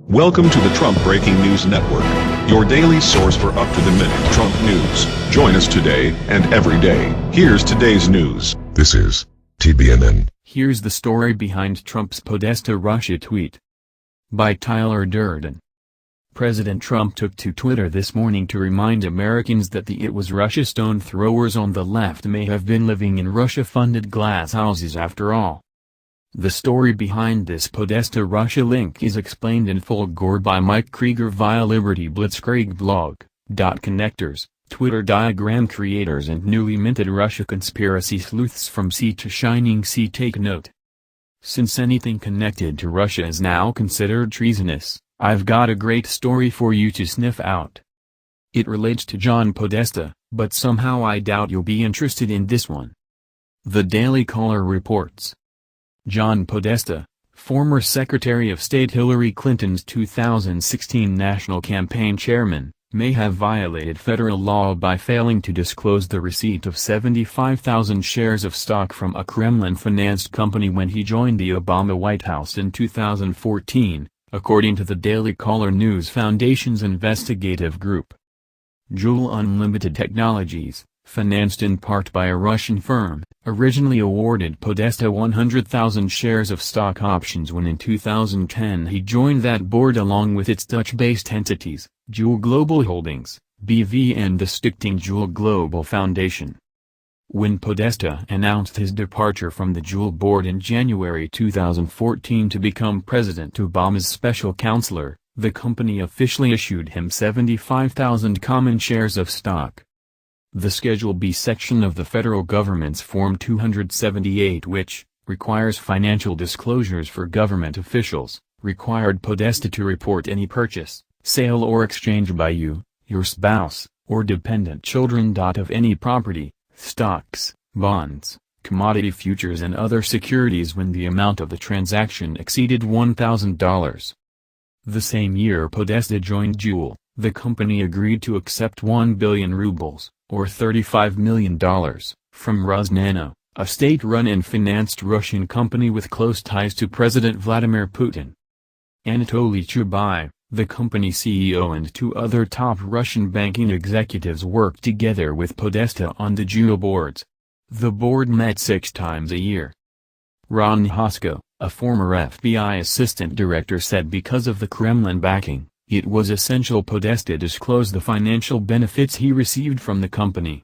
Welcome to the Trump Breaking News Network, your daily source for up-to-the-minute Trump news. Join us today and every day. Here's today's news. This is TBNN. Here's the story behind Trump's Podesta-Russia tweet. By Tyler Durden. President Trump took to Twitter this morning to remind Americans that the "it was Russia" stone throwers on the left may have been living in Russia-funded glass houses after all. The story behind this Podesta-Russia link is explained in full by Mike Krieger via Liberty Blitzkrieg blog. Connectors, Twitter diagram creators and newly minted Russia conspiracy sleuths from sea to shining sea take note. Since anything connected to Russia is now considered treasonous, I've got a great story for you to sniff out. It relates to John Podesta, but somehow I doubt you'll be interested in this one. The Daily Caller reports. John Podesta, former Secretary of State Hillary Clinton's 2016 national campaign chairman, may have violated federal law by failing to disclose the receipt of 75,000 shares of stock from a Kremlin-financed company when he joined the Obama White House in 2014, according to the Daily Caller News Foundation's investigative group. Joule Unlimited Technologies, financed in part by a Russian firm, originally awarded Podesta 100,000 shares of stock options when in 2010 he joined that board along with its Dutch-based entities, Joule Global Holdings, BV and the Stichting Joule Global Foundation. When Podesta announced his departure from the Joule board in January 2014 to become President Obama's special counselor, the company officially issued him 75,000 common shares of stock. The Schedule B section of the federal government's Form 278, which requires financial disclosures for government officials, required Podesta to report any purchase, sale or exchange by you, your spouse, or dependent children of any property, stocks, bonds, commodity futures and other securities when the amount of the transaction exceeded $1,000. The same year Podesta joined Joule, the company agreed to accept 1 billion rubles, or $35 million, from Rosnano, a state-run and financed Russian company with close ties to President Vladimir Putin. Anatoly Chubais, the company CEO and two other top Russian banking executives worked together with Podesta on the Joule boards. The board met 6 times a year. Ron Hosko, a former FBI assistant director, said because of the Kremlin backing, it was essential Podesta disclose the financial benefits he received from the company.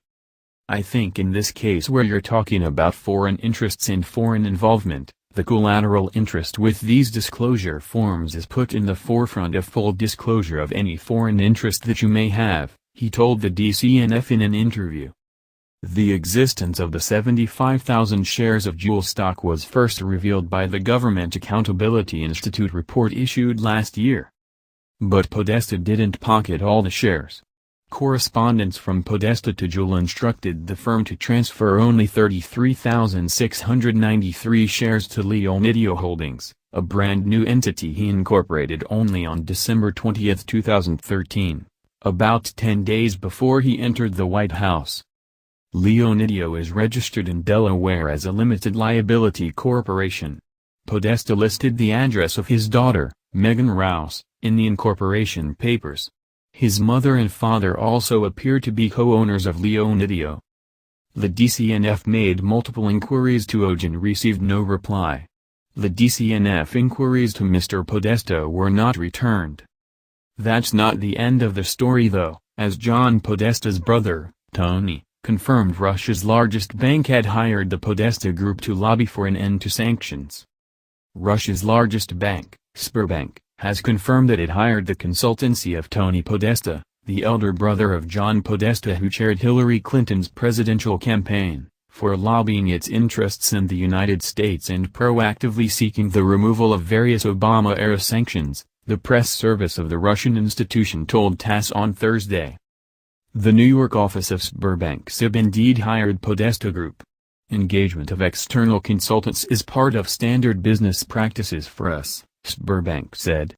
I think in this case where you're talking about foreign interests and foreign involvement, the collateral interest with these disclosure forms is put in the forefront of full disclosure of any foreign interest that you may have, he told the DCNF in an interview. The existence of the 75,000 shares of Joule stock was first revealed by the Government Accountability Institute report issued last year. But Podesta didn't pocket all the shares. Correspondence from Podesta to Joule instructed the firm to transfer only 33,693 shares to Leonidio Holdings, a brand new entity he incorporated only on December 20, 2013, about 10 days before he entered the White House. Leonidio is registered in Delaware as a limited liability corporation. Podesta listed the address of his daughter, Megan Rouse, in the incorporation papers. His mother and father also appear to be co-owners of Leonidio. The DCNF made multiple inquiries to OJ and received no reply. The DCNF inquiries to Mr. Podesta were not returned. That's not the end of the story though, as John Podesta's brother, Tony, confirmed Russia's largest bank had hired the Podesta Group to lobby for an end to sanctions. Russia's largest bank, Sberbank, has confirmed that it hired the consultancy of Tony Podesta, the elder brother of John Podesta who chaired Hillary Clinton's presidential campaign, for lobbying its interests in the United States and proactively seeking the removal of various Obama-era sanctions, the press service of the Russian institution told TASS on Thursday. The New York office of Sberbank SIB indeed hired Podesta Group. Engagement of external consultants is part of standard business practices for us, Sberbank said.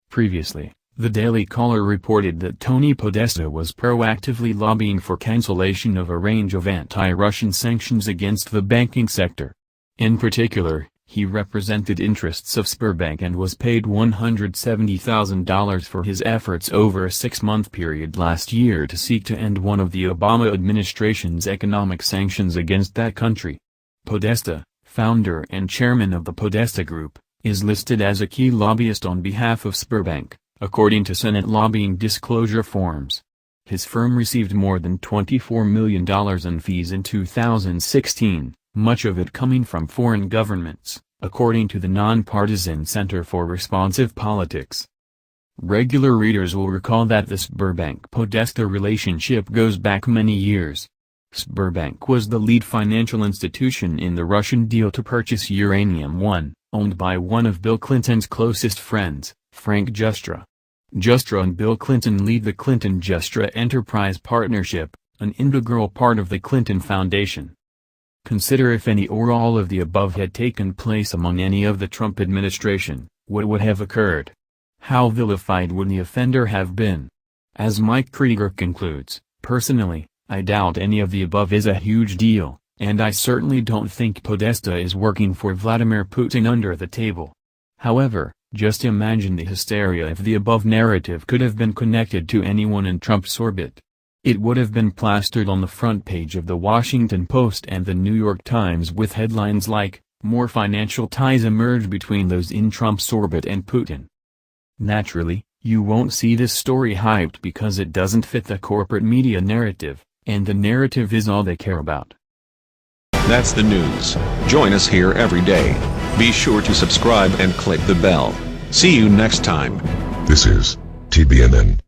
Previously, the Daily Caller reported that Tony Podesta was proactively lobbying for cancellation of a range of anti-Russian sanctions against the banking sector. In particular, He represented interests of Sberbank and was paid $170,000 for his efforts over a 6-month period last year to seek to end one of the Obama administration's economic sanctions against that country. Podesta, founder and chairman of the Podesta Group, is listed as a key lobbyist on behalf of Sberbank, according to Senate lobbying disclosure forms. His firm received more than $24 million in fees in 2016. Much of it coming from foreign governments, according to the nonpartisan Center for Responsive Politics. Regular readers will recall that the Sberbank-Podesta relationship goes back many years. Sberbank was the lead financial institution in the Russian deal to purchase Uranium One, owned by one of Bill Clinton's closest friends, Frank Justra. Justra and Bill Clinton lead the Clinton-Justra Enterprise Partnership, an integral part of the Clinton Foundation. Consider if any or all of the above had taken place among any of the Trump administration, what would have occurred? How vilified would the offender have been? As Mike Krieger concludes, personally, I doubt any of the above is a huge deal, and I certainly don't think Podesta is working for Vladimir Putin under the table. However, just imagine the hysteria if the above narrative could have been connected to anyone in Trump's orbit. It would have been plastered on the front page of the Washington Post and the New York Times with headlines like, "More financial ties emerge between those in Trump's orbit and Putin." Naturally, you won't see this story hyped because it doesn't fit the corporate media narrative, and the narrative is all they care about. That's the news. Join us here every day. Be sure to subscribe and click the bell. See you next time. This is TBNN.